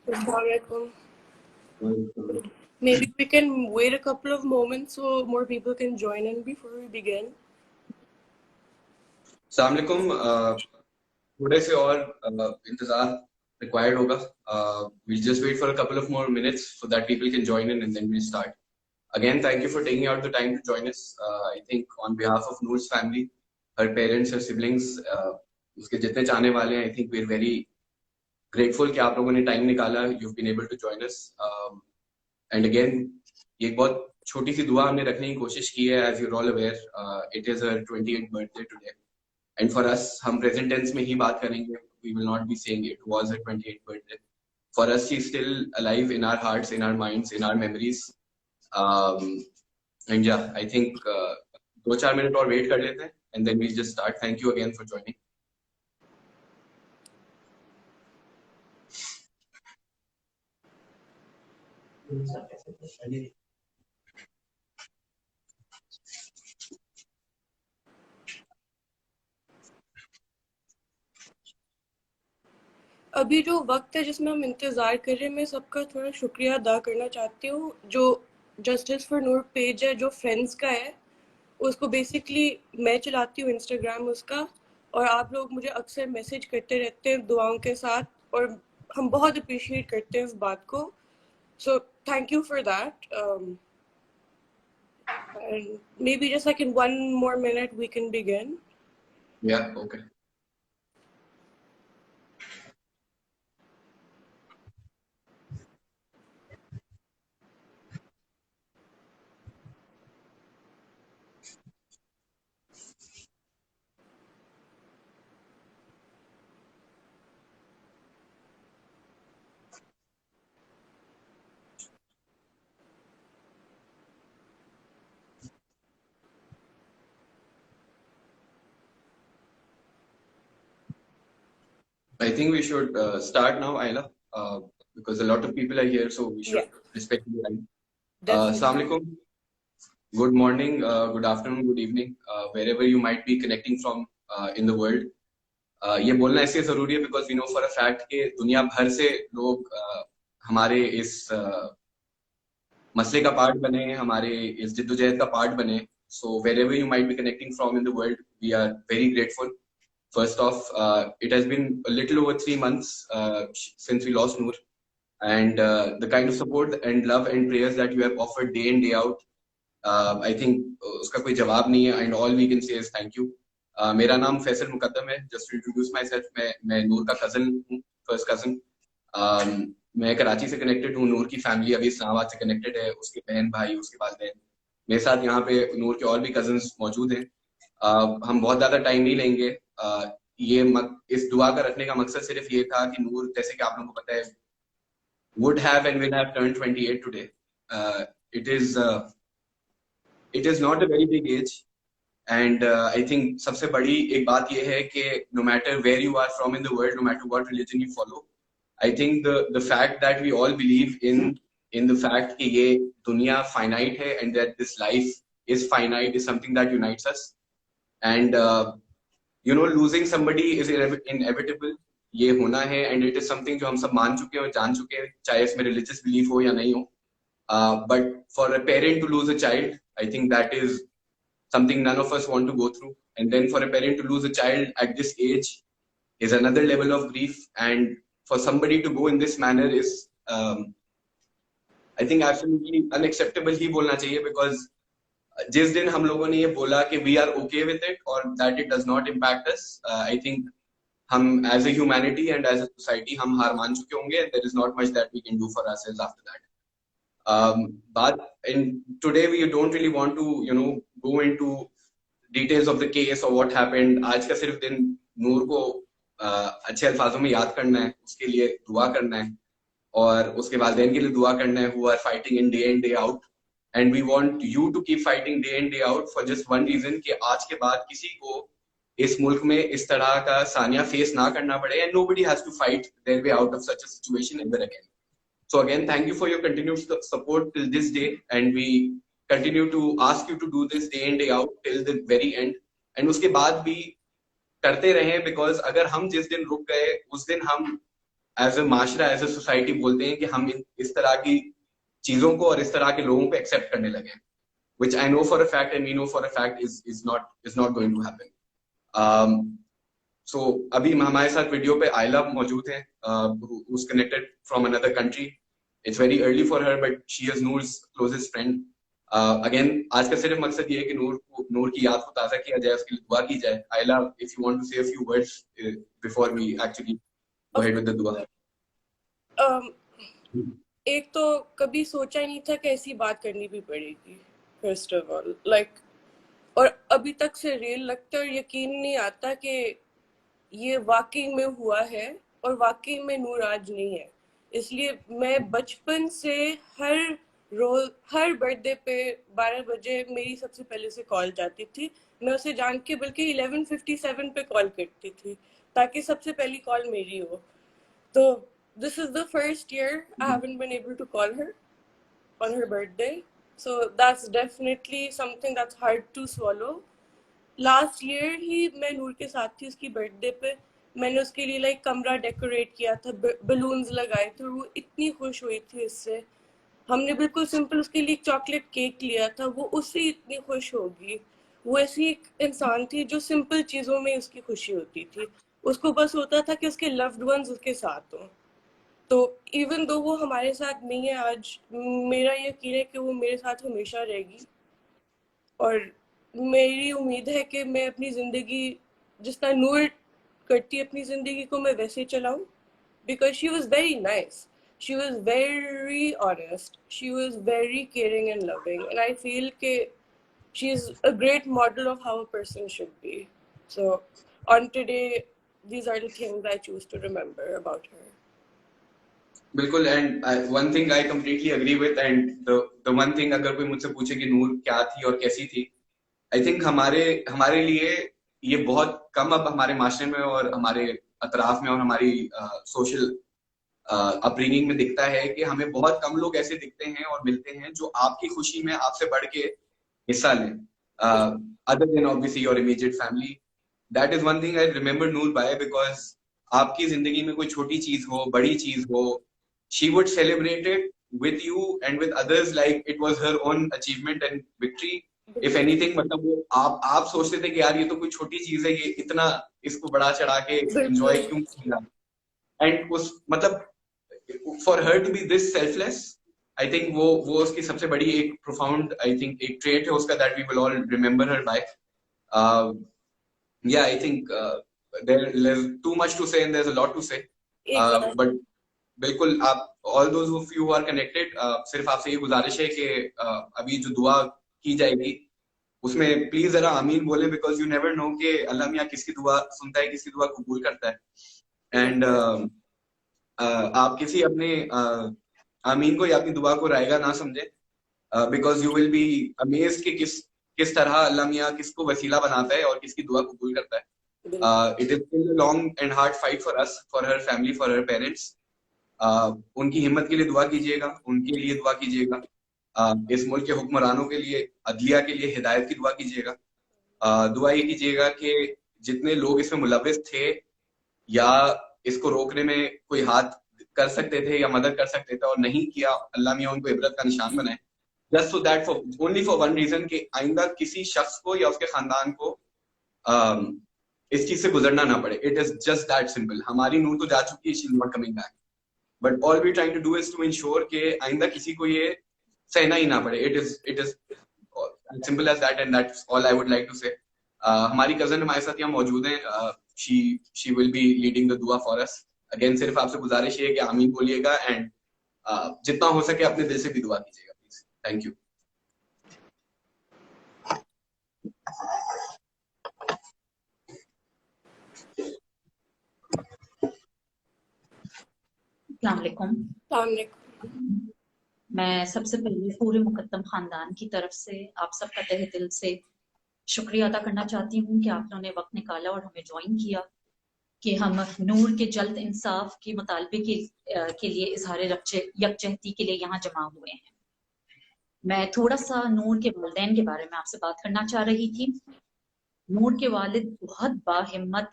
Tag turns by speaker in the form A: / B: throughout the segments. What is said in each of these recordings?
A: Assalamualaikum. Maybe we can wait a couple of moments so more people can join in before we begin.
B: Assalamualaikum. थोड़े से और इंतजार required होगा. We'll just wait for a couple of more minutes so that people can join in and then we'll start. Again, thank you for taking out the time to join us. I think on behalf of Noor's family, her parents, her siblings, उसके जितने चाहने वाले हैं, I think we're very grateful कि आप लोगों ने time निकाला. You've been able to join us. And again, ये एक बहुत छोटी सी दुआ हमने रखने की कोशिश की है. As you're all aware, it is her 28th birthday today. And for us, हम present tense में ही बात करेंगे. We will not be saying it was her 28th birthday. For us, she's still alive in our hearts, in our minds, in our memories. And yeah, I think 2-4 minutes और wait कर लेते हैं, and then we'll just start. Thank you again for joining.
A: अभी जो वक्त है जिसमें हम इंतज़ार कर रहे हैं, मैं सबका थोड़ा शुक्रिया अदा करना चाहती हूँ. जो जस्टिस फॉर नूर पेज है, जो फ्रेंड्स का है, उसको बेसिकली मैं चलाती हूँ इंस्टाग्राम उसका, और आप लोग मुझे अक्सर मैसेज करते रहते हैं दुआओं के साथ, और हम बहुत अप्रिशिएट करते हैं इस बात को. So thank you for that. And maybe just like in 1 more minute we can begin.
B: Yeah, okay. I think we should start now, Ayla, because a lot of people are here, so we should respect the time. Assalamu alaikum. Good morning, good afternoon, good evening, wherever you might be connecting from in the world. ये बोलना इसलिए जरूरी है because we know for a fact कि दुनिया भर से लोग हमारे इस मसले का पार्ट बने, हमारे इस जिद्दोजहद का पार्ट बने. So wherever you might be connecting from in the world, we are very grateful. First off, it has been a little over 3 months since we lost Noor, and the kind of support and love and prayers that you have offered day in day out, I think उसका कोई जवाब नहीं है, and all we can say is thank you. मेरा नाम फैसल मुकद्दम है. Just to introduce myself, मैं नूर का cousin हूँ, first cousin. मैं कराची से connected हूँ. नूर की family अभी इस्लामाबाद से connected है. उसके बहन भाई, उसके वालिदैन. मेरे साथ यहाँ पे नूर के और भी cousins मौजूद हैं. हम बहुत ज़्यादा टाइम नहीं लेंगे. ये इस दुआ का रखने का मकसद सिर्फ ये था कि नूर, जैसे कि आप लोगों को पता है, would have and will have turned 28 today. It is not a very big age, and I think सबसे बड़ी एक बात ये है कि no matter where you are from in the world, no matter what religion you follow, I think the fact that we all believe in the fact कि ये दुनिया finite है and that this life is finite is something that unites us. And you know, losing somebody is inevitable. ये होना है, and it is something जो हम सब मान चुके हैं और जान चुके हैं, चाहे इसमें religious belief हो या नहीं हो. But for a parent to lose a child, I think that is something none of us want to go through. And then for a parent to lose a child at this age is another level of grief. And for somebody to go in this manner is, I think, absolutely unacceptable ही बोलना चाहिए, because जिस दिन हम लोगों ने ये बोला कि we are okay with it or that it does not impact us, I think हम as a humanity and as a society हम हार मान चुके होंगे. There is not much that we can do for ourselves after that. But today we don't really want to, you know, go into details of the case or what happened. आज का सिर्फ दिन नूर को अच्छे अल्फाजों में याद करना है, उसके लिए दुआ करना है, और उसके वालिदैन के लिए दुआ करना है, who are fighting in day in day out. And we want you to keep fighting day in day out for just one reason, कि आज के बाद किसी को इस मुल्क में इस तरह का सानिया फेस ना करना पड़े, and nobody has to fight their way out of such a situation ever again. So again, thank you for your continued support till this day, and we continue to ask you to do this day in day out till the very end. And उसके बाद भी करते रहें, because अगर हम जिस दिन रुक गए उस दिन हम एज अ माशरा, एज अ सोसाइटी बोलते हैं कि हम इस तरह की चीजों को और इस तरह के लोगों को एक्सेप्ट करने लगे हैं, which I know for a fact and we know for a fact is not going to happen. So अभी हमारे साथ वीडियो पे आयला मौजूद है, who's connected from another country. It's very early for her, but she is Noor's closest friend. Again, आज का सिर्फ मकसद ये है कि नूर की याद को ताज़ा किया जाए, उसके लिए दुआ की जाए. Ayla, if you want to say a few words before we actually go ahead with the dua.
A: एक तो कभी सोचा ही नहीं था कि ऐसी बात करनी भी पड़ेगी, फर्स्ट ऑफ ऑल, लाइक, और अभी तक से रियल लगता है और यकीन नहीं आता कि ये वाकई में हुआ है और वाकई में नूर आज नहीं है. इसलिए मैं बचपन से हर रोज, हर बर्थडे पे 12 बजे मेरी सबसे पहले से कॉल जाती थी. मैं उसे जान के बल्कि 11:57 पे कॉल करती थी ताकि सबसे पहली कॉल मेरी हो. तो this is the first year I haven't been able to call her on her birthday, so that's definitely something that's hard to swallow. Last year ही मैं नूर के साथ थी उसकी बर्थडे पे. मैंने उसके लिए लाइक कमरा डेकोरेट किया था, बलून्स लगाए थे, वो इतनी खुश हुई थी इससे. हमने बिल्कुल सिंपल उसके लिए चॉकलेट केक लिया था, वो उससे इतनी खुश होगी. वो ऐसी एक इंसान थी जो सिंपल चीज़ों में उसकी खुशी होती थी. उसको बस होता था कि उसके लव्ड वंस उसके साथ हों. तो इवन दो वो हमारे साथ नहीं है आज, मेरा यकीन है कि वो मेरे साथ हमेशा रहेगी. और मेरी उम्मीद है कि मैं अपनी ज़िंदगी जिस तरह नूर करती अपनी ज़िंदगी को मैं वैसे चलाऊं. Because she was very nice, she was very honest, she was very caring and loving, and I feel कि she is a great model of how a person should be. So on today these are the things I choose to remember about her.
B: बिल्कुल. And one thing I completely agree with, and the one thing अगर कोई मुझसे पूछे कि नूर क्या थी और कैसी थी, आई थिंक हमारे लिए ये बहुत कम अब हमारे माशरे में और हमारे अतराफ में और हमारी सोशल अपब्रिंगिंग में दिखता है कि हमें बहुत कम लोग ऐसे दिखते हैं और मिलते हैं जो आपकी खुशी में आपसे बढ़ के हिस्सा लें, other than obviously your immediate family. That is one thing I remember Noor by, because आपकी जिंदगी में कोई छोटी चीज हो, बड़ी चीज हो, she would celebrate it with you and with others like it was her own achievement and victory. If anything, मतलब वो आप सोचते थे कि यार ये तो कोई छोटी चीज है, ये इतना इसको बढ़ा चढ़ा के एंजॉय क्यों किया. एंड उस मतलब for her to be this selfless, I think वो उसकी सबसे बड़ी एक प्रोफाउंड, आई थिंक एक ट्रेट है उसका, that we will all remember her by. Yeah I think there is too much to say and there's a lot to say. But बिल्कुल, आप all those of you are connected, सिर्फ आपसे ये गुजारिश है कि अभी जो दुआ की जाएगी उसमें प्लीज जरा आमीन बोले, बिकॉज यू नेवर नो कि अल्लाह मियां किसकी दुआ सुनता है, किसकी दुआ कबूल करता है. एंड आप किसी अपने आमीन को या अपनी दुआ को रायगा ना समझे, because you will be amazed कि किस तरह अल्लाह मियां किसको वसीला बनाता है और किसकी दुआ कबूल करता है. It is still a long and hard fight for us, for her family, for her parents. उनकी हिम्मत के लिए दुआ कीजिएगा, उनके लिए दुआ कीजिएगा, इस मुल्क के हुक्मरानों के लिए, अदलिया के लिए हिदायत की दुआ कीजिएगा. दुआ ये कीजिएगा कि जितने लोग इसमें मुलविस थे या इसको रोकने में कोई हाथ कर सकते थे या मदद कर सकते थे और नहीं किया, अल्लाह मियां उनको इबरत का निशान बनाए. Just so that for only for one reason कि आइंदा किसी शख्स को या उसके खानदान को इस चीज से गुजरना ना पड़े. It is just that simple. हमारी नूर तो जा चुकी है, she is not coming back. But all we're trying to do is to ensure कि आइंदा किसी को ये सहना ही ना पड़े. It is as simple as that, and that's all I would like to say. हमारी कजन हमारे साथ यहाँ मौजूद हैं. She will be leading the dua for us. Again, सिर्फ आपसे गुजारिश है कि आमीन बोलिएगा एंड जितना हो सके अपने दिल से भी दुआ कीजिएगा, प्लीज. Thank you.
C: मैं सबसे पहले पूरे मुकद्दम खानदान की तरफ से आप सबका तहे दिल से शुक्रिया अदा करना चाहती हूँ कि आप लोगों ने वक्त निकाला और हमें ज्वाइन किया कि हम नूर के जल्द इंसाफ के मुतालबे के लिए इजहार यकजहती के लिए यहाँ जमा हुए हैं. मैं थोड़ा सा नूर के वालिदैन के बारे में आपसे बात करना चाह रही थी. नूर के वालिद बहुत बाहिम्मत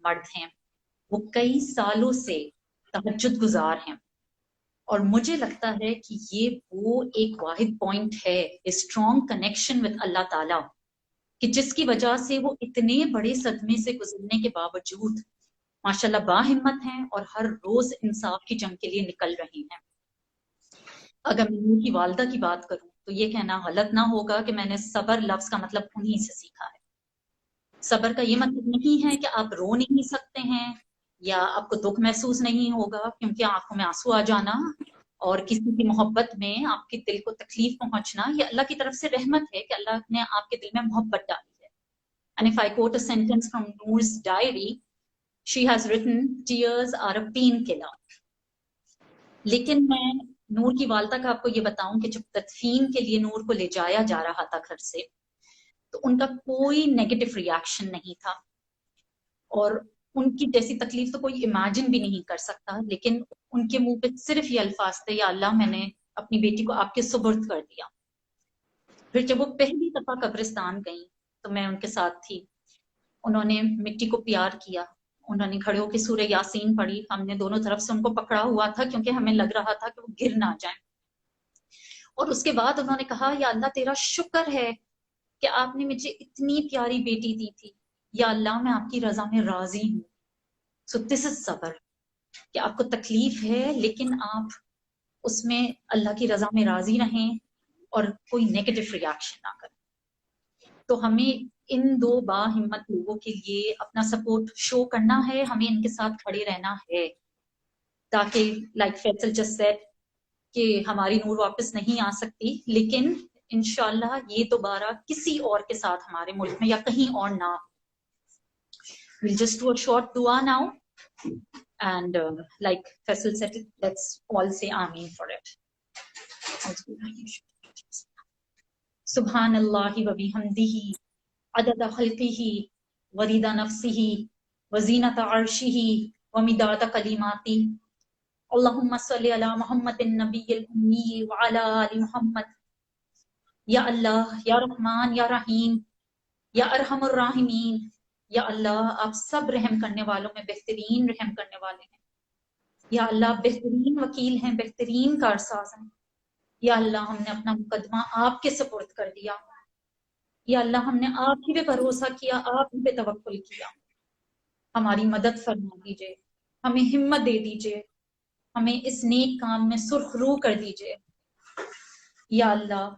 C: मर्द हैं. वो कई सालों से तहज्जुद गुजार हैं। और मुझे लगता है कि ये वो एक वाहिद पॉइंट है, स्ट्रॉन्ग कनेक्शन विद अल्लाह ताला, कि जिसकी वजह से वो इतने बड़े सदमे से गुजरने के बावजूद माशाल्लाह बाहिम्मत हैं और हर रोज इंसाफ की जंग के लिए निकल रही हैं। अगर मैं नूर की वालदा की बात करूं तो ये कहना गलत ना होगा कि मैंने सबर लफ्ज का मतलब उन्हीं से सीखा है। सबर का ये मतलब नहीं है कि आप रो नहीं सकते हैं या आपको दुख महसूस नहीं होगा, क्योंकि आंखों में आंसू आ जाना और किसी की मोहब्बत में आपके दिल को तकलीफ पहुंचना, ये अल्लाह की तरफ से रहमत है कि अल्लाह ने आपके दिल में मोहब्बत डाली है। And if I quote a sentence from Noor's diary, she has written, tears are a painkiller. लेकिन मैं नूर की वालदा का आपको ये बताऊं कि जब तदफीन के लिए नूर को ले जाया जा रहा था घर से, तो उनका कोई नेगेटिव रिएक्शन नहीं था और उनकी जैसी तकलीफ तो कोई इमेजिन भी नहीं कर सकता। लेकिन उनके मुंह पे सिर्फ ये अल्फाज थे, या अल्लाह मैंने अपनी बेटी को आपके सुपुर्द कर दिया। फिर जब वो पहली दफा कब्रिस्तान गई तो मैं उनके साथ थी। उन्होंने मिट्टी को प्यार किया, उन्होंने खड़े होकर सूरह यासीन पढ़ी। हमने दोनों तरफ से उनको पकड़ा हुआ था क्योंकि हमें लग रहा था कि वो गिर ना जाए। और उसके बाद उन्होंने कहा, या अल्लाह तेरा शुक्र है कि आपने मुझे इतनी प्यारी बेटी दी थी, या अल्लाह मैं आपकी रजा में राजी हूँ। सो दिस इज सबर, कि आपको तकलीफ है लेकिन आप उसमें अल्लाह की रजा में राजी रहें और कोई नेगेटिव रिएक्शन ना करें। तो हमें इन दो बाहिम्मत लोगों के लिए अपना सपोर्ट शो करना है, हमें इनके साथ खड़े रहना है, ताकि लाइक फैसल जस्ट सेड कि हमारी नूर वापस नहीं आ सकती, लेकिन इंशाल्लाह ये दोबारा किसी और के साथ हमारे मुल्क में या कहीं और ना। We'll just do a short dua now, and like Faisal said, let's all say Ameen for it. Subhanallahi wa bihamdihi adada khalqihi wa rida nafsihi wa zinata arshihi wa midada kalimati. Allahumma salli ala Muhammadin nabiyyil ummi wa ala ali Muhammad. Ya Allah, Ya Rahman, Ya Rahim, या अरहमुर राहिमीन, या अल्लाह आप सब रहम करने वालों में बेहतरीन रहम करने वाले हैं। या अल्लाह बेहतरीन वकील हैं, बेहतरीन कारसाज हैं। या अल्लाह हमने अपना मुकदमा आपके सुपुर्द कर दिया। या अल्लाह हमने आप ही पे भरोसा किया, आप ही पे तवक्कुल किया। हमारी मदद फरमा दीजिए, हमें हिम्मत दे दीजिए, हमें इस नेक काम में सुरखरू कर दीजिए। या अल्लाह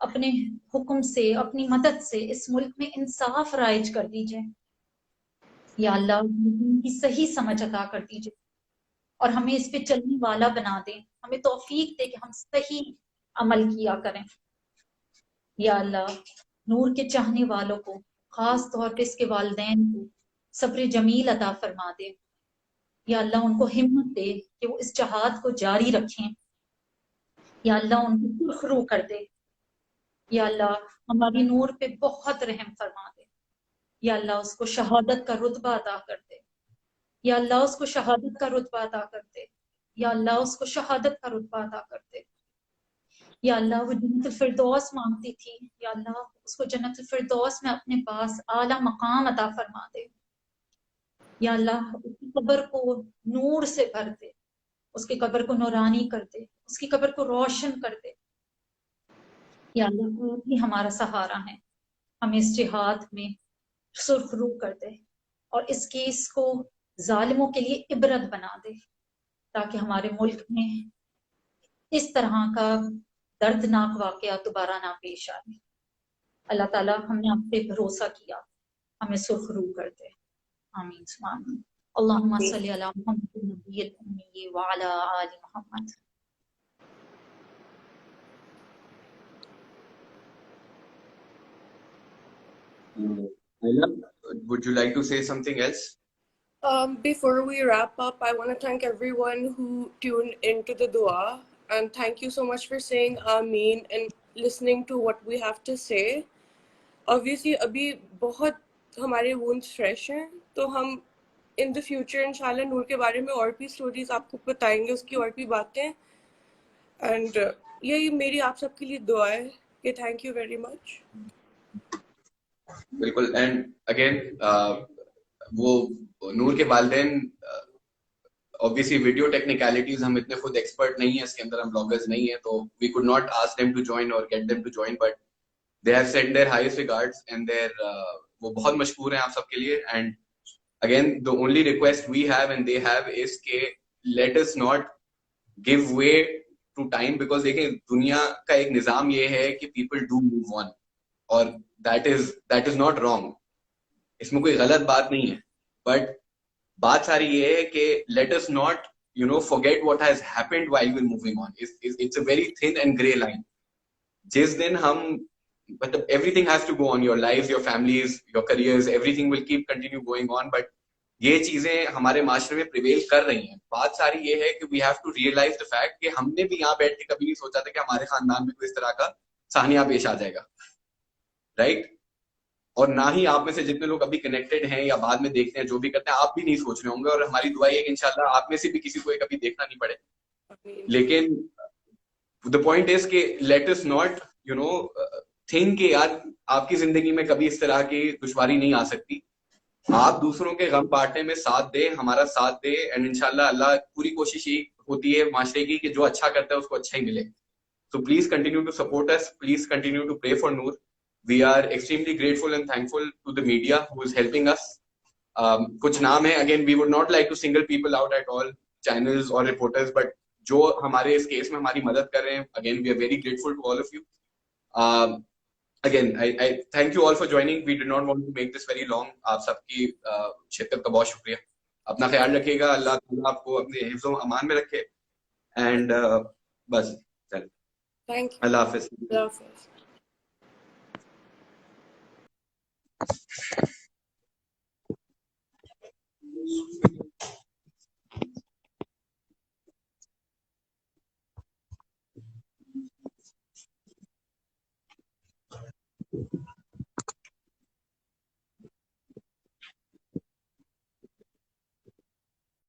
C: अपने हुक्म से, अपनी मदद से इस मुल्क में इंसाफ राइज कर दीजिए। या अल्लाह की सही समझ अता कर दीजिए और हमें इस पे चलने वाला बना दे, हमें तौफीक दे कि हम सही अमल किया करें। या अल्लाह नूर के चाहने वालों को, खास तौर पे इसके वालिदैन को सब्र जमील अता फरमा दे। या अल्लाह उनको हिम्मत दे कि वो इस जहाद को जारी रखें। या अल्लाह उनको सुरखरू कर दे। या अल्लाह हमारी नूर पे बहुत रहम फरमा दे। या अल्लाह उसको शहादत का रुतबा अता कर दे। या अल्लाह उसको शहादत का रुतबा अता कर दे। या अल्लाह उसको शहादत का रुतबा अता कर दे। या अल्लाह वो जन्नतुल फिरदौस मांगती थी, या अल्लाह उसको जन्नतुल फिरदौस में अपने पास आला मकाम अता फरमा दे। या अल्लाह उसकी कब्र को नूर से भर दे, उसकी कब्र को नूरानी कर दे, उसकी कब्र को रोशन कर दे। या अल्लाह ही हमारा सहारा है, हमें इस जिहाद में सुरखरू कर दे और इस केस को जालिमों के लिए इबरत बना दे, ताकि हमारे मुल्क में इस तरह का दर्दनाक वाकया दोबारा ना पेश आए। अल्लाह ताला हमने आप पे भरोसा किया, हमें सुरखरू कर दे। आमीन सुभान अल्लाहुम्मा सल्ली अला मुहम्मद नबिय्यिल उम्मी व अला आलि Muhammad.
B: Ayla, would you like to say something else?
A: Before we wrap up, I want to thank everyone who tuned into the dua, and thank you so much for saying Ameen and listening to what we have to say. Obviously, अभी बहुत हमारे wounds fresh हैं, तो हम in the future इंशाल्लाह नूर के बारे में और भी stories आपको बताएंगे, उसकी और भी बातें। And यही मेरी आप सबके लिए दुआ है कि thank you very much.
B: बिल्कुल। एंड अगेन वो नूर के वालिदैन obviously video technicalities हम इतने खुद expert नहीं है इसके अंदर, हम bloggers नहीं है, तो we could not ask them to join or get them to join, but they have sent their highest regards and their वो बहुत मशहूर हैं आप सबके लिए. And again the only request we have and they have is के let us not give way to time, because देखें दुनिया का एक निज़ाम ये है कि people do move on, और that is not wrong, इसमें कोई गलत बात नहीं है, but बात सारी ये है कि let us not forget what has happened while we're moving on. It's a very thin and grey line. जिस दिन हम मतलब everything has to go on, your lives, your families, your careers, everything will keep continue going on, but ये चीजें हमारे माशरे में prevail कर रही हैं. बात सारी ये है कि we have to realize the fact कि हमने भी यहाँ बैठ के कभी नहीं सोचा था कि हमारे खानदान में कोई इस तरह का साहनिया पेश आ जाएगा, राइट? और ना ही आप में से जितने लोग अभी कनेक्टेड हैं या बाद में देखते हैं, जो भी करते हैं, आप भी नहीं सोच रहे होंगे, और हमारी दुआ है कि इंशाल्लाह आप में से भी किसी को कभी देखना नहीं पड़े. लेकिन द पॉइंट इज कि लेट अस नॉट थिंक कि यार आपकी जिंदगी में कभी इस तरह की दुश्वारी नहीं आ सकती. आप दूसरों के गम बांटने में साथ दे, हमारा साथ दे, एंड इंशाल्लाह अल्लाह पूरी कोशिश ही होती है माशरे की कि जो अच्छा करता है उसको अच्छा ही मिले. So please continue to support us. Please continue to pray for Noor. We are extremely grateful and thankful to the media who is helping us. कुछ नाम है, again we would not like to single people out at all, channels or reporters, but जो हमारे इस case में हमारी मदद कर रहे हैं, again we are very grateful to all of you. Again I thank you all for joining. We did not want to make this very long. आप सबकी शिरकत का बहुत शुक्रिया. अपना ख्याल रखिएगा, अल्लाह ताला आपको अपने हिफ्ज़ो अमान में रखे, एंड बस चल,
A: Thank you.
B: Allah Hafiz.
A: Allah Hafiz.